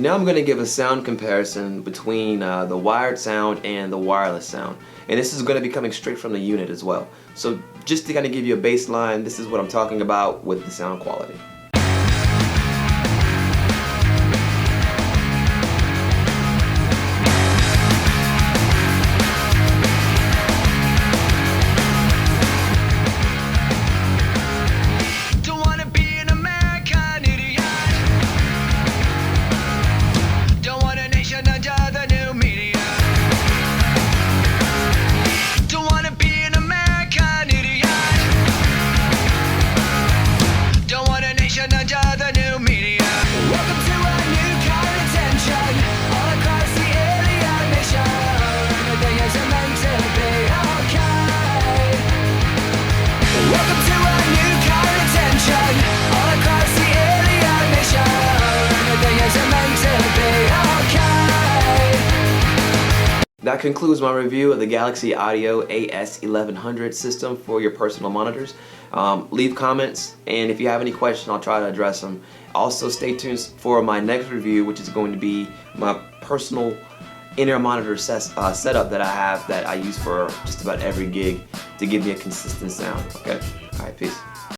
Now I'm going to give a sound comparison between the wired sound and the wireless sound. And this is going to be coming straight from the unit as well. So just to kind of give you a baseline, this is what I'm talking about with the sound quality. That concludes my review of the Galaxy Audio AS-1100 system for your personal monitors. Leave comments, and if you have any questions, I'll try to address them. Also, stay tuned for my next review, which is going to be my personal in-ear monitor setup that I have that I use for just about every gig to give me a consistent sound. Okay? All right, peace.